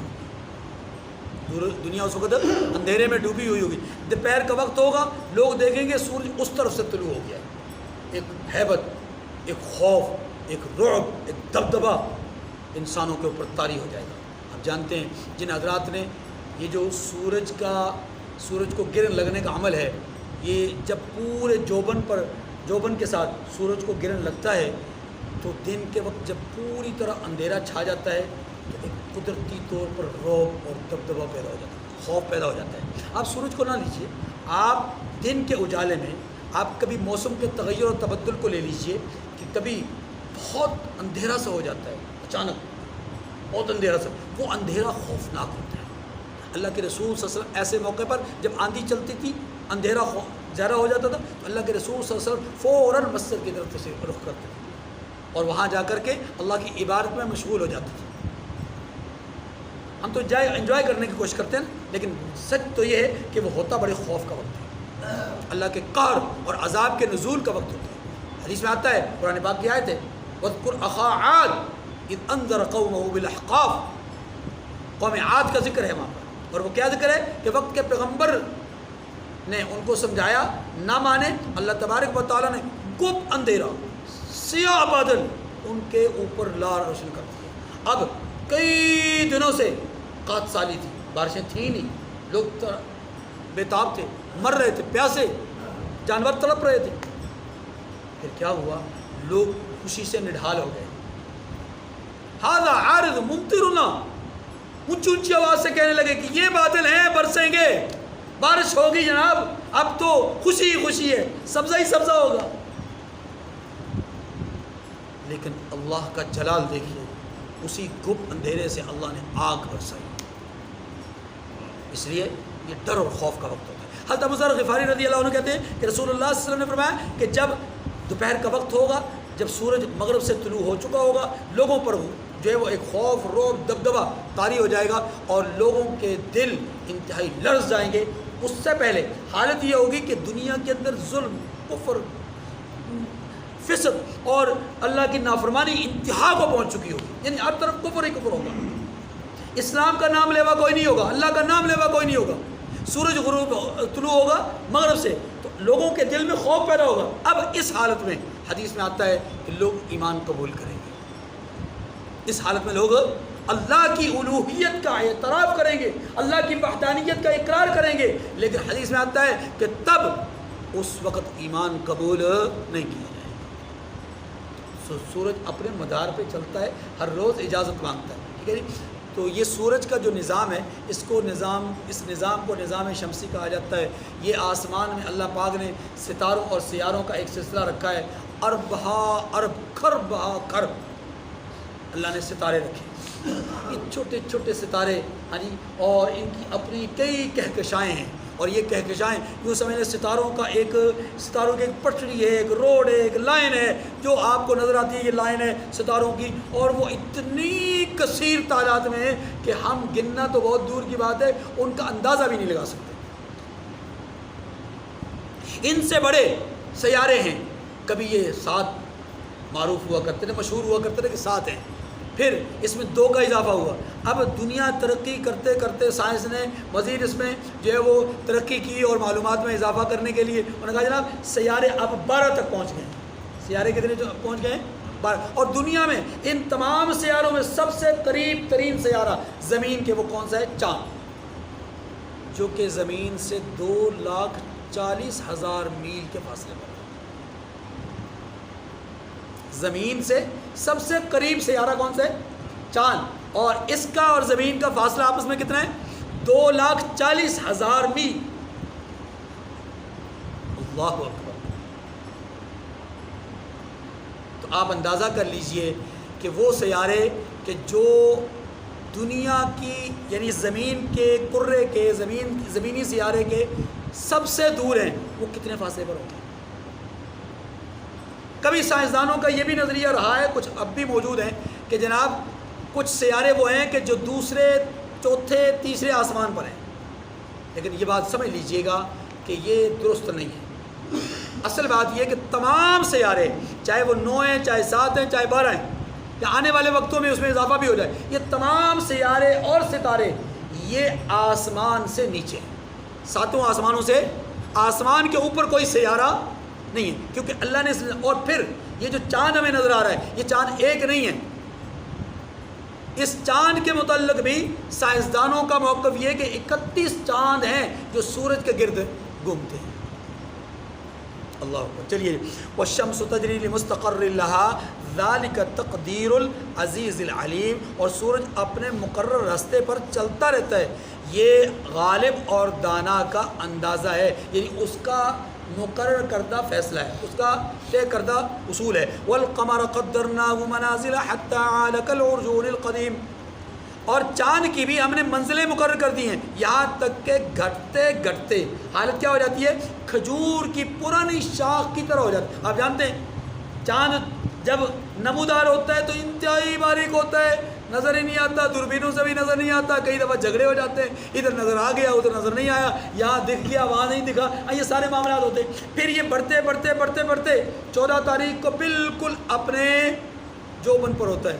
ہوگی، دنیا اس وقت اندھیرے میں ڈوبی ہوئی ہوگی۔ دوپہر کا وقت ہوگا، لوگ دیکھیں گے سورج اس طرف سے طلوع ہو گیا ہے، ایک ہیبت، ایک خوف، ایک رعب، ایک دبدبہ انسانوں کے اوپر طاری ہو جائے گا۔ آپ جانتے ہیں جن حضرات نے یہ جو سورج کو گرہن لگنے کا عمل ہے، یہ جب پورے جوبن کے ساتھ سورج کو گرہن لگتا ہے تو دن کے وقت جب پوری طرح اندھیرا چھا جاتا ہے تو ایک قدرتی طور پر رعب اور دبدبہ پیدا ہو جاتا ہے، خوف پیدا ہو جاتا ہے۔ آپ سورج کو نہ لیجیے، آپ دن کے اجالے میں آپ کبھی موسم کے تغیر اور تبدل کو لے لیجیے کہ کبھی بہت اندھیرا سا ہو جاتا ہے، اچانک بہت اندھیرا سا، وہ اندھیرا خوفناک ہوتا ہے۔ اللہ کے رسول صلی اللہ علیہ وسلم ایسے موقع پر جب آندھی چلتی تھی، اندھیرا زیادہ ہو جاتا تھا تو اللہ کے رسول صلی اللہ علیہ وسلم فوراً مسجد کی طرف سے رخ کرتے تھے اور وہاں جا کر کے اللہ کی عبادت میں مشغول ہو جاتے تھے۔ ہم تو انجوائے کرنے کی کوشش کرتے ہیں، لیکن سچ تو یہ ہے کہ وہ ہوتا بڑے خوف کا وقت ہے، اللہ کے قہر اور عذاب کے نزول کا وقت ہوتا ہے۔ حدیث میں آتا ہے، قرآن پاک کی آیت ہے، وَاذْكُرْ أَخَا عَادٍ إِذْ أَنذَرَ قَوْمَهُ بِالْأَحْقَافِ، قوم عاد کا ذکر ہے وہاں پر، اور وہ کیا ذکر ہے کہ وقت کے پیغمبر نے ان کو سمجھایا، نہ مانے، اللہ تبارک و تعالیٰ نے گپ اندھیرا، سیاہ بادل ان کے اوپر لا روشن کر دیا۔ اب کئی دنوں سے قحط سالی تھی، بارشیں تھیں نہیں، لوگ بےتاب تھے، مر رہے تھے، پیاسے، جانور تڑپ رہے تھے۔ پھر کیا ہوا؟ لوگ خوشی سے نڈھال ہو گئے، ھذا عارض ممطرنا، اونچی اونچی آواز سے کہنے لگے کہ یہ بادل ہیں، برسیں گے، بارش ہوگی جناب، اب تو خوشی خوشی ہے، سبزہ ہی سبزہ ہوگا۔ لیکن اللہ کا جلال دیکھیے، اسی گپ اندھیرے سے اللہ نے آگ برسائی۔ اس لیے یہ ڈر اور خوف کا وقت ہوتا ہے۔ حضرت ابو ذر غفاری رضی اللہ عنہ کہتے ہیں کہ رسول اللہ صلی اللہ علیہ وسلم نے فرمایا کہ جب دوپہر کا وقت ہوگا، جب سورج مغرب سے طلوع ہو چکا ہوگا، لوگوں پر جو ہے وہ ایک خوف، رعب، دبدبہ طاری ہو جائے گا اور لوگوں کے دل انتہائی لرز جائیں گے۔ اس سے پہلے حالت یہ ہوگی کہ دنیا کے اندر ظلم، کفر، فسق اور اللہ کی نافرمانی انتہا کو پہنچ چکی ہوگی، یعنی ہر طرف کفر ہی کفر ہوگا، اسلام کا نام لیوا کوئی نہیں ہوگا، اللہ کا نام لیوا کوئی نہیں ہوگا۔ سورج غروب طلوع ہوگا مغرب سے تو لوگوں کے دل میں خوف پیدا ہوگا۔ اب اس حالت میں حدیث میں آتا ہے کہ لوگ ایمان قبول کریں گے، اس حالت میں لوگ اللہ کی الوہیت کا اعتراف کریں گے، اللہ کی وحدانیت کا اقرار کریں گے، لیکن حدیث میں آتا ہے کہ تب اس وقت ایمان قبول نہیں کیا جائے گا۔ سورج اپنے مدار پہ چلتا ہے، ہر روز اجازت مانگتا ہے، ٹھیک ہے جی۔ تو یہ سورج کا جو نظام ہے، اس نظام کو نظام شمسی کہا جاتا ہے۔ یہ آسمان میں اللہ پاک نے ستاروں اور سیاروں کا ایک سلسلہ رکھا ہے، اربہا ارب، خربہا خرب اللہ نے ستارے رکھے، یہ چھوٹے چھوٹے ستارے، ہاں جی، اور ان کی اپنی کئی کہکشائیں ہیں، اور یہ کہکشائیں یوں سمجھیں ستاروں کی ایک پٹری ہے، ایک روڈ ہے، ایک لائن ہے جو آپ کو نظر آتی ہے، یہ لائن ہے ستاروں کی، اور وہ اتنی کثیر تعداد میں ہے کہ ہم گننا تو بہت دور کی بات ہے، ان کا اندازہ بھی نہیں لگا سکتے۔ ان سے بڑے سیارے ہیں، کبھی یہ 7 معروف ہوا کرتے تھے، مشہور ہوا کرتے تھے کہ 7 ہیں، پھر اس میں 2 کا اضافہ ہوا۔ اب دنیا ترقی کرتے کرتے سائنس نے مزید اس میں جو ہے وہ ترقی کی اور معلومات میں اضافہ کرنے کے لیے انہوں نے کہا جناب سیارے اب 12 تک پہنچ گئے ہیں۔ سیارے کتنے پہنچ گئے ہیں؟ 12۔ اور دنیا میں ان تمام سیاروں میں سب سے قریب ترین سیارہ زمین کے وہ کون سا ہے؟ چاند، جو کہ زمین سے 2,40,000 میل کے فاصلے پر، زمین سے سب سے قریب سیارہ کون سا ہے؟ چاند، اور اس کا اور زمین کا فاصلہ آپس میں کتنا ہے؟ 2,40,000 میل۔ اللہ اکبر۔ تو آپ اندازہ کر لیجئے کہ وہ سیارے کہ جو دنیا کی یعنی زمین کے کرے کے زمینی سیارے کے سب سے دور ہیں، وہ کتنے فاصلے پر ہوں گے؟ کبھی سائنسدانوں کا یہ بھی نظریہ رہا ہے، کچھ اب بھی موجود ہیں، کہ جناب کچھ سیارے وہ ہیں کہ جو دوسرے، چوتھے، تیسرے آسمان پر ہیں، لیکن یہ بات سمجھ لیجئے گا کہ یہ درست نہیں ہے۔ اصل بات یہ ہے کہ تمام سیارے، چاہے وہ 9 ہیں، چاہے 7 ہیں، چاہے 12 ہیں، یا آنے والے وقتوں میں اس میں اضافہ بھی ہو جائے، یہ تمام سیارے اور ستارے یہ آسمان سے نیچے ہیں، 7 آسمانوں سے، آسمان کے اوپر کوئی سیارہ نہیں ہے، کیونکہ اللہ نے اور پھر یہ جو چاند ہمیں نظر آ رہا ہے یہ چاند ایک نہیں ہے. اس چاند کے متعلق بھی سائنسدانوں کا موقف یہ ہے کہ 31 چاند ہیں جو سورج کے گرد گھومتے ہیں. اللہ اکبر. چلیے والشمس تجری لمستقر لها ذلك تقدیر العزیز العلیم. اور سورج اپنے مقرر راستے پر چلتا رہتا ہے، یہ غالب اور دانا کا اندازہ ہے، یعنی اس کا مقرر کردہ فیصلہ ہے، اس کا طے کردہ اصول ہے. والقمر قدرناه منازل حتى عاد كالعرجون القدیم. اور چاند کی بھی ہم نے منزلیں مقرر کر دی ہیں یہاں تک کہ گھٹتے گھٹتے حالت کیا ہو جاتی ہے، کھجور کی پرانی شاخ کی طرح ہو جاتی ہے. آپ جانتے ہیں چاند جب نمودار ہوتا ہے تو انتہائی باریک ہوتا ہے، نظر ہی نہیں آتا، دوربینوں سے بھی نظر نہیں آتا، کئی دفعہ جھگڑے ہو جاتے ہیں، ادھر نظر آ گیا ادھر نظر نہیں آیا، یہاں دکھ گیا وہاں نہیں دکھا، یہ سارے معاملات ہوتے ہیں. پھر یہ بڑھتے بڑھتے بڑھتے بڑھتے 14 تاریخ کو بالکل اپنے جوبن پر ہوتا ہے،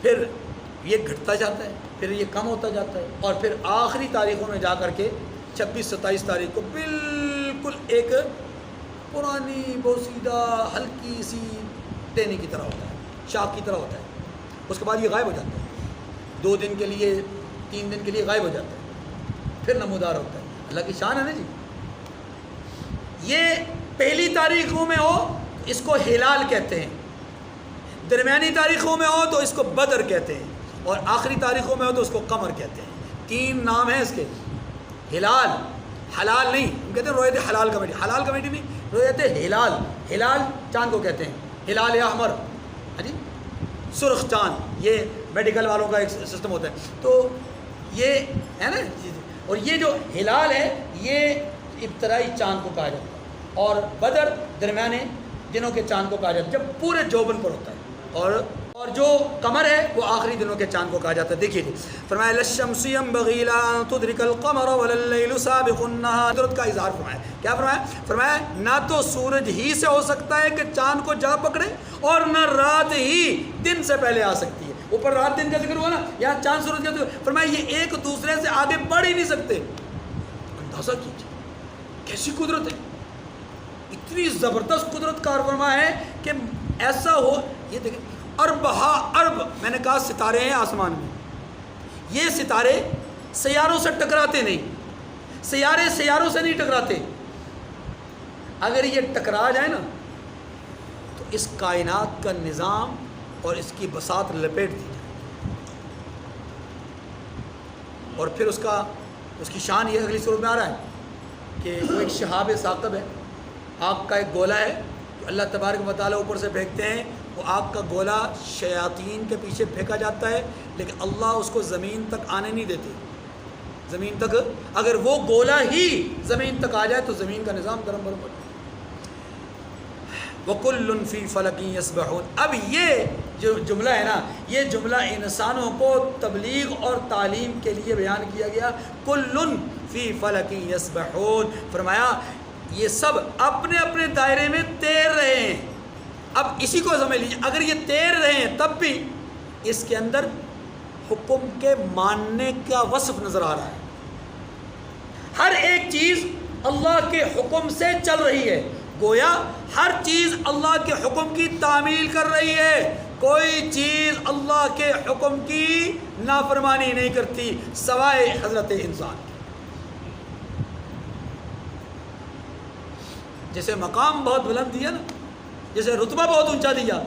پھر یہ گھٹتا جاتا ہے، پھر یہ کم ہوتا جاتا ہے، اور پھر آخری تاریخوں میں جا کر کے 26-27 تاریخ کو بالکل ایک پرانی بوسیدہ ہلکی سی ٹہنی کی طرح ہوتا ہے، شاخ کی طرح ہوتا ہے. اس کے بعد یہ غائب ہو جاتا ہے، 2 دن کے لیے 3 دن کے لیے غائب ہو جاتا ہے، پھر نمودار ہوتا ہے. اللہ کی شان ہے نا جی. یہ پہلی تاریخوں میں ہو اس کو ہلال کہتے ہیں، درمیانی تاریخوں میں ہو تو اس کو بدر کہتے ہیں، اور آخری تاریخوں میں ہو تو اس کو قمر کہتے ہیں. 3 نام ہیں اس کے. ہلال، حلال نہیں، ہم کہتے ہیں رویت حلال کمیٹی، حلال کمیٹی نہیں، رویت ہلال. ہلال چاند کو کہتے ہیں، ہلال یا احمر، ہاں جی، سرخ چاند. یہ میڈیکل والوں کا ایک سسٹم ہوتا ہے. تو یہ ہے نا، اور یہ جو ہلال ہے یہ ابتدائی چاند کو کہا جاتا ہے، اور بدر درمیانے دنوں کے چاند کو کہا جاتا ہے جب پورے جوبن پر ہوتا ہے، اور جو قمر ہے وہ آخری دنوں کے چاند کو کہا جاتا ہے. دیکھیے جی فرمایا للشمس ينبغي لها تدرك القمر ولا الليل سابق النهار. قدرت کا اظہار فرمایا. کیا فرمایا؟ فرمایا نہ تو سورج ہی سے ہو سکتا ہے کہ چاند کو جا پکڑے، اور نہ رات ہی دن سے پہلے آ سکتی ہے. اوپر رات دن کا ذکر ہوا نا، یہاں چاند سورج کا ذکر. فرمایا یہ ایک دوسرے سے آگے بڑھ ہی نہیں سکتے. اندازہ کیجیے کیسی قدرت ہے، اتنی زبردست قدرت کار فرما ہے کہ ایسا ہو. یہ دیکھیں اربہا ارب، میں نے کہا ستارے ہیں آسمان میں، یہ ستارے سیاروں سے ٹکراتے نہیں، سیارے سیاروں سے نہیں ٹکراتے. اگر یہ ٹکرا جائے نا تو اس کائنات کا نظام اور اس کی بساط لپیٹ دی جائے. اور پھر اس کی شان یہ اگلی صورت میں آ رہا ہے کہ وہ ایک شہاب ثاقب ہے، آگ کا ایک گولا ہے جو اللہ تبارک و تعالیٰ اوپر سے پھینکتے ہیں. وہ آگ کا گولا شیاطین کے پیچھے پھینکا جاتا ہے، لیکن اللہ اس کو زمین تک آنے نہیں دیتے. زمین تک اگر وہ گولا ہی زمین تک آ جائے تو زمین کا نظام درم برم پڑ جائے. وَكُلٌّ فِي فَلَكٍ يَسْبَحُونَ. اب یہ جو جملہ ہے نا، یہ جملہ انسانوں کو تبلیغ اور تعلیم کے لیے بیان کیا گیا. كُلٌّ فِي فَلَكٍ يَسْبَحُونَ. فرمایا یہ سب اپنے اپنے دائرے میں تیر رہے ہیں. اب اسی کو سمجھ لیجیے، اگر یہ تیر رہے ہیں تب بھی اس کے اندر حکم کے ماننے کا وصف نظر آ رہا ہے. ہر ایک چیز اللہ کے حکم سے چل رہی ہے، گویا ہر چیز اللہ کے حکم کی تعمیل کر رہی ہے. کوئی چیز اللہ کے حکم کی نافرمانی نہیں کرتی سوائے حضرت انسان. جیسے مقام بہت بلند دیا نا، جیسے رتبہ بہت اونچا دیا،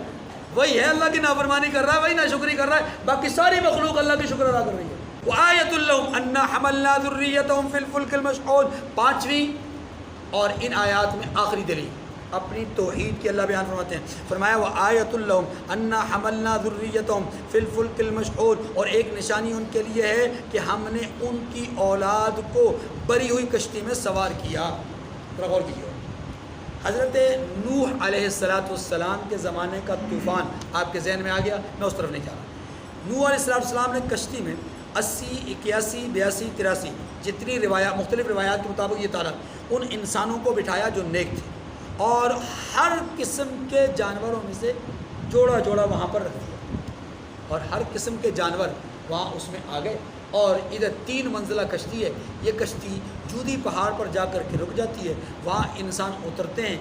وہی ہے اللہ کی نافرمانی کر رہا ہے، وہی ناشکری کر رہا ہے. باقی ساری مخلوق اللہ کی شکر ادا کر رہی ہے. وآیۃ لہم انا حملنا ذریتہم فی الفلک المشحون. 5ویں اور ان آیات میں آخری دلیل اپنی توحید کی اللہ بیان فرماتے ہیں. فرمایا وآیۃ لہم انا حملنا ذریتہم فی الفلک المشحون. اور ایک نشانی ان کے لیے ہے کہ ہم نے ان کی اولاد کو بری ہوئی کشتی میں سوار کیا. غور کیجیے، حضرت نوح علیہ السلام کے زمانے کا طوفان آپ کے ذہن میں آ گیا، میں اس طرف نہیں جا رہا. نوح علیہ السلام نے کشتی میں 80 81 82 83 جتنی مختلف روایات کے مطابق یہ تعداد ان انسانوں کو بٹھایا جو نیک تھے، اور ہر قسم کے جانوروں میں سے جوڑا جوڑا وہاں پر رکھ دیا. اور ہر قسم کے جانور وہاں اس میں آ گئے، اور ادھر 3 منزلہ کشتی ہے، یہ کشتی جودی پہاڑ پر جا کر کے رک جاتی ہے، وہاں انسان اترتے ہیں۔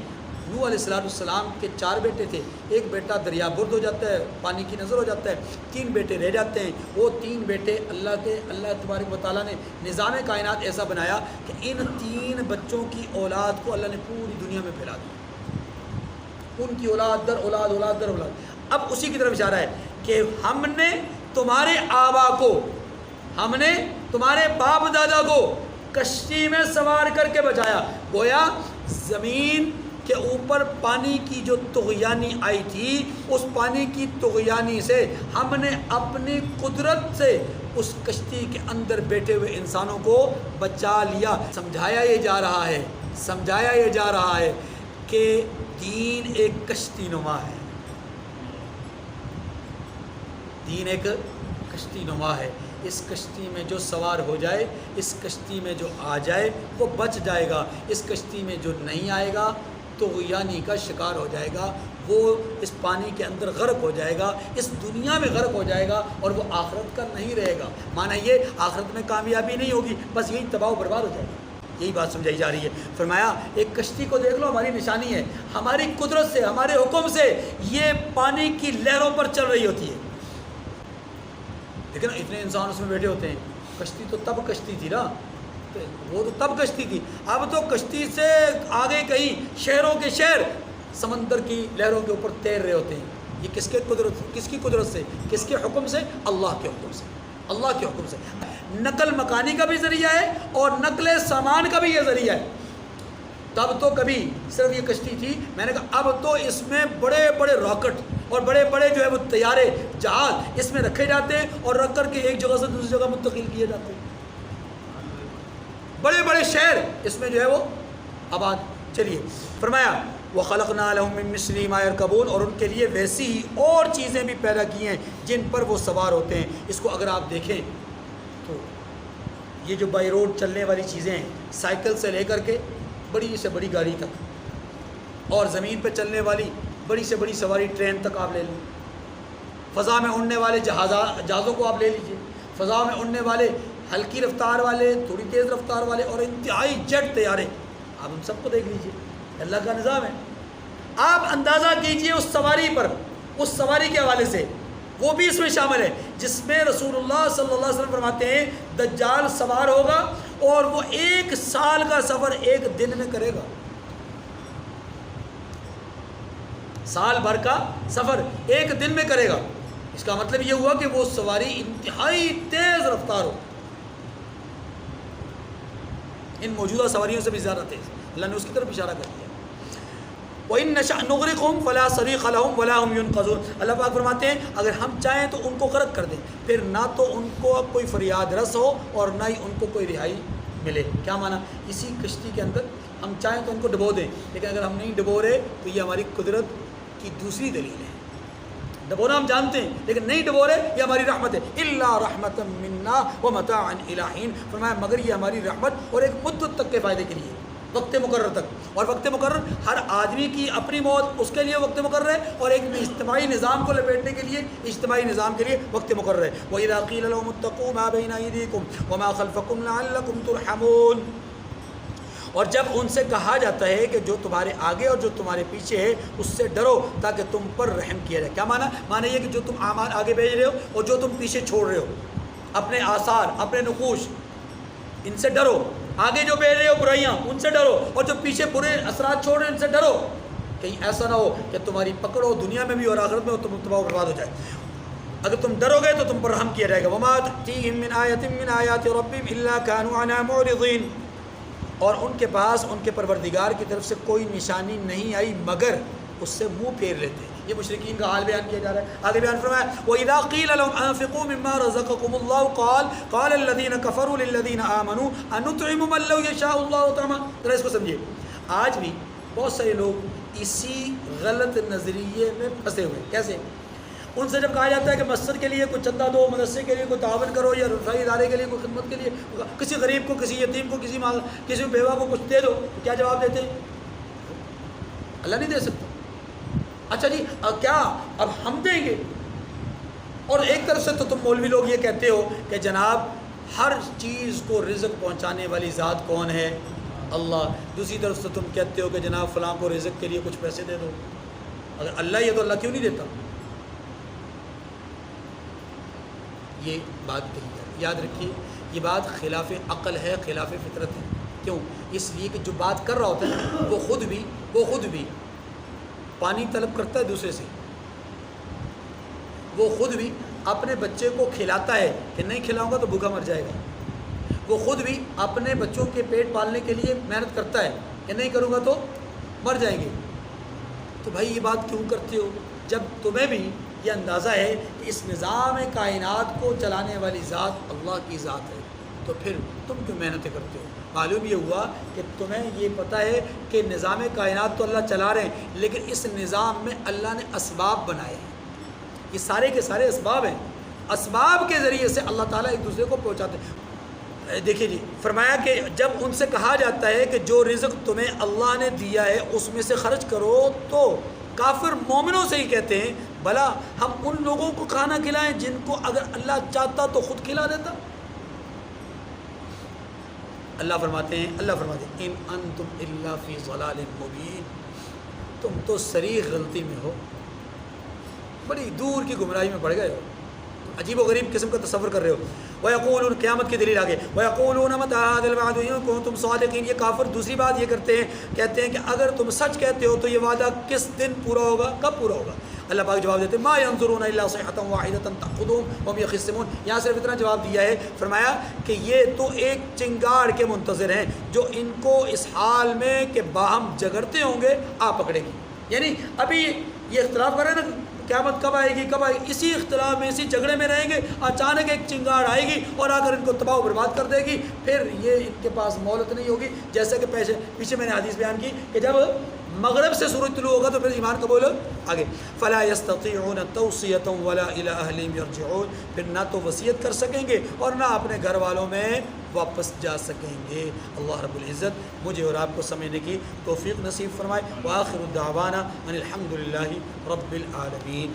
نوح علیہ السلام کے 4 بیٹے تھے، ایک بیٹا دریا برد ہو جاتا ہے، پانی کی نظر ہو جاتا ہے، 3 بیٹے رہ جاتے ہیں۔ وہ 3 بیٹے اللہ تبارک و تعالیٰ نے نظام کائنات ایسا بنایا کہ ان 3 بچوں کی اولاد کو اللہ نے پوری دنیا میں پھیلا دیا، ان کی اولاد در اولاد، اولاد در اولاد۔ اب اسی کی طرف اشارہ ہے کہ ہم نے تمہارے آبا کو، ہم نے تمہارے باپ دادا کو کشتی میں سوار کر کے بچایا۔ گویا زمین کے اوپر پانی کی جو طغیانی آئی تھی، اس پانی کی طغیانی سے ہم نے اپنی قدرت سے اس کشتی کے اندر بیٹھے ہوئے انسانوں کو بچا لیا۔ سمجھایا یہ جا رہا ہے کہ دین ایک کشتی نما ہے، دین ایک کشتی نما ہے۔ اس کشتی میں جو سوار ہو جائے، اس کشتی میں جو آ جائے وہ بچ جائے گا، اس کشتی میں جو نہیں آئے گا طغیانی کا شکار ہو جائے گا، وہ اس پانی کے اندر غرق ہو جائے گا، اس دنیا میں غرق ہو جائے گا، اور وہ آخرت کا نہیں رہے گا۔ معنی یہ آخرت میں کامیابی نہیں ہوگی، بس یہی تباہ و برباد ہو جائے گا۔ یہی بات سمجھائی جا رہی ہے۔ فرمایا ایک کشتی کو دیکھ لو، ہماری نشانی ہے، ہماری قدرت سے، ہمارے حکم سے یہ پانی کی لہروں پر چل رہی ہوتی ہے، لیکن اتنے انسان اس میں بیٹھے ہوتے ہیں۔ کشتی تو تب کشتی تھی نا، وہ تو تب کشتی تھی، اب تو کشتی سے آگے کہیں شہروں کے شہر سمندر کی لہروں کے اوپر تیر رہے ہوتے ہیں۔ یہ کس کی قدرت سے، کس کے حکم سے؟ اللہ کے حکم سے، اللہ کے حکم سے۔ نقل مکانی کا بھی ذریعہ ہے اور نقل سامان کا بھی یہ ذریعہ ہے۔ تب تو کبھی صرف یہ کشتی تھی، میں نے کہا اب تو اس میں بڑے بڑے راکٹ اور بڑے بڑے جو ہے وہ طیارے، جہاز اس میں رکھے جاتے ہیں اور رکھ کر کے ایک جگہ سے دوسری جگہ منتقل کیے جاتے ہیں، بڑے بڑے شہر اس میں جو ہے وہ آباد۔ چلیے فرمایا وَخَلَقْنَا لَهُم مِّن مِّثْلِهِ مَا يَرْكَبُونَ، اور ان کے لیے ویسی ہی اور چیزیں بھی پیدا کی ہیں جن پر وہ سوار ہوتے ہیں۔ اس کو اگر آپ دیکھیں تو یہ جو بائی روڈ چلنے والی چیزیں ہیں، سائیکل سے لے کر کے بڑی سے بڑی گاڑی تک، اور زمین پہ چلنے والی بڑی سے بڑی سواری ٹرین تک آپ لے لیں، فضا میں اڑنے والے جہازوں کو آپ لے لیجئے، فضا میں اڑنے والے ہلکی رفتار والے، تھوڑی تیز رفتار والے، اور انتہائی جیٹ طیارے، آپ ان سب کو دیکھ لیجئے، اللہ کا نظام ہے۔ آپ اندازہ کیجئے اس سواری پر، اس سواری کے حوالے سے، وہ بھی اس میں شامل ہے جس میں رسول اللہ صلی اللہ علیہ وسلم فرماتے ہیں دجال سوار ہوگا اور وہ 1 سال کا سفر 1 دن میں کرے گا، سال بھر کا سفر 1 دن میں کرے گا۔ اس کا مطلب یہ ہوا کہ وہ سواری انتہائی تیز رفتار ہو، ان موجودہ سواریوں سے بھی زیادہ تیز۔ اللہ نے اس کی طرف اشارہ کر دیا۔ وَإِن نَّشَأْ نُغْرِقْهُمْ فَلَا صَرِيخَ لَهُمْ وَلَا هُمْ يُنْقَذُونَ۔ اللہ پاک فرماتے ہیں اگر ہم چاہیں تو ان کو غرق کر دیں، پھر نہ تو ان کو کوئی فریاد رس ہو اور نہ ہی ان کو کوئی رہائی ملے۔ کیا معنی؟ اسی کشتی کے اندر ہم چاہیں تو ان کو ڈبو دیں، لیکن اگر ہم نہیں ڈبو رہے تو یہ ہماری قدرت کی دوسری دلیل ہے۔ ڈبونا ہم جانتے ہیں لیکن نہیں ڈبو رہے، یہ ہماری رحمت ہے۔ الا رحمتا منا ومتاعا الی حین، فرمایا مگر یہ ہماری رحمت اور ایک مدت تک کے فائدے کے لیے، وقت مقرر تک۔ اور وقت مقرر ہر آدمی کی اپنی موت، اس کے لیے وقت مقرر ہے، اور ایک اجتماعی نظام کو لپیٹنے کے لیے، اجتماعی نظام کے لیے وقت مقرر ہے۔ وَإِذَا قِيلَ لَهُمُ اتَّقُوا مَا بَيْنَ أَيْدِيكُمْ وَمَا خَلْفَكُمْ لَعَلَّكُمْ تُرْحَمُونَ، اور جب ان سے کہا جاتا ہے کہ جو تمہارے آگے اور جو تمہارے پیچھے ہے اس سے ڈرو تاکہ تم پر رحم کیا جائے۔ کیا معنی؟ معنی یہ کہ جو تم اعمال آگے بھیج رہے ہو اور جو تم پیچھے چھوڑ رہے ہو، اپنے آثار، اپنے نقوش، ان سے ڈرو۔ آگے جو بھیج رہے ہو برائیاں، ان سے ڈرو، اور جو پیچھے برے اثرات چھوڑ رہے ہیں ان سے ڈرو، کہیں ایسا نہ ہو کہ تمہاری پکڑ ہو دنیا میں بھی اور آخرت میں ہو، تم تباہ و برباد ہو جائے۔ اگر تم ڈرو گے تو تم پر رحم کیا جائے گا۔ وَمَا تَأْتِيهِم مِّنْ آيَةٍ مِّنْ آيَاتِ رَبِّهِمْ إِلَّا كَانُوا عَنْهَا مُعْرِضِينَ، اور ان کے پاس ان کے پروردگار کی طرف سے کوئی نشانی نہیں آئی مگر اس سے منہ پھیر لیتے۔ یہ مشرکین کا حال بیان کیا جا رہا ہے۔ آگے بیان فرمایا وَإِذَا قِيلَ لَهُمْ أَنفِقُوا مِمَّا رَزَقَكُمُ اللَّهُ قَالَ الَّذِينَ كَفَرُوا لِلَّذِينَ آمَنُوا أَنُطْعِمُ مَن لَّوْ يَشَاءُ اللَّهُ طَعَامَهُ۔ ذرا اس کو سمجھیے، آج بھی بہت سارے لوگ اسی غلط نظریے میں پھنسے ہوئے۔ کیسے؟ ان سے جب کہا جاتا ہے کہ مسجد کے لیے کوئی چندہ دو، مدرسے کے لیے کوئی تعاون کرو، یا رفائی ادارے کے لیے کوئی خدمت کے لیے، کسی غریب کو، کسی یتیم کو، کسی بیوہ کو کچھ دے دو، کیا جواب دیتے ہیں؟ اللہ نہیں دے سکتا۔ اچھا جی کیا اب ہم دیں گے؟ اور ایک طرف سے تو تم مولوی لوگ یہ کہتے ہو کہ جناب ہر چیز کو رزق پہنچانے والی ذات کون ہے؟ اللہ. دوسری طرف سے تم کہتے ہو کہ جناب فلاں کو رزق کے لیے کچھ پیسے دے دو. اگر اللہ یہ تو اللہ کیوں نہیں دیتا؟ یہ بات کہی ہے. یاد رکھیے یہ بات خلاف عقل ہے، خلاف فطرت ہے. کیوں؟ اس لیے کہ جو بات کر رہا ہوتا ہے وہ خود بھی پانی طلب کرتا ہے دوسرے سے، وہ خود بھی اپنے بچے کو کھلاتا ہے کہ نہیں کھلاؤں گا تو بھوکا مر جائے گا، وہ خود بھی اپنے بچوں کے پیٹ پالنے کے لیے محنت کرتا ہے کہ نہیں کروں گا تو مر جائیں گے. تو بھائی یہ بات کیوں کرتے ہو جب تمہیں بھی یہ اندازہ ہے کہ اس نظام کائنات کو چلانے والی ذات اللہ کی ذات ہے، تو پھر تم کیوں محنتیں کرتے ہو؟ معلوم یہ ہوا کہ تمہیں یہ پتہ ہے کہ نظام کائنات تو اللہ چلا رہے ہیں، لیکن اس نظام میں اللہ نے اسباب بنائے ہیں. یہ سارے کے سارے اسباب ہیں، اسباب کے ذریعے سے اللہ تعالیٰ ایک دوسرے کو پہنچاتے ہیں. دیکھیے جی، فرمایا کہ جب ان سے کہا جاتا ہے کہ جو رزق تمہیں اللہ نے دیا ہے اس میں سے خرچ کرو، تو کافر مومنوں سے ہی کہتے ہیں بھلا ہم ان لوگوں کو کھانا کھلائیں جن کو اگر اللہ چاہتا تو خود کھلا دیتا. اللہ فرماتے ہیں ان انتم الا فی ضلال مبین، تم تو صریح غلطی میں ہو، بڑی دور کی گمراہی میں پڑ گئے ہو، عجیب و غریب قسم کا تصور کر رہے ہو. وَيَقُولُونَ قیامت کی دلیل آگے وَيَقُولُونَ مَتَىٰ هَٰذَا الْوَعْدُ إِن كُنتُمْ صَادِقِينَ. یہ کافر دوسری بات یہ کرتے ہیں کہ اگر تم سچ کہتے ہو تو یہ وعدہ کس دن پورا ہوگا، کب پورا ہوگا؟ اللہ پاک جواب دیتے ہیں مَا يَنظُرُونَ إِلَّا صَيْحَةً وَاحِدَةً تَأْخُذُهُمْ وَهُمْ يَخِصِّمُونَ. یہاں صرف اتنا جواب دیا ہے، فرمایا کہ یہ تو ایک چنگاڑ کے منتظر ہیں جو ان کو اس حال میں کہ باہم جگڑتے ہوں گے آ پکڑے گی. یعنی ابھی یہ اختلاف کر رہے ہیں نا قیامت کب آئے گی، اسی اختلاف میں، اسی جھگڑے میں رہیں گے. اچانک ایک چنگاڑ آئے گی اور آ کر ان کو تباہ و برباد کر دے گی، پھر یہ ان کے پاس مہلت نہیں ہوگی. جیسا کہ پیچھے میں نے حدیث بیان کی کہ جب مغرب سے سورج طلوع ہوگا تو پھر ایمان قبول آگے فلا يستطيعون توصية ولا الى اهلهم يرجعون. پھر نہ تو وصیت کر سکیں گے اور نہ اپنے گھر والوں میں واپس جا سکیں گے. اللہ رب العزت مجھے اور آپ کو سمجھنے کی توفیق نصیب فرمائے. وآخر دعوانا ان الحمد للہ رب العالمین.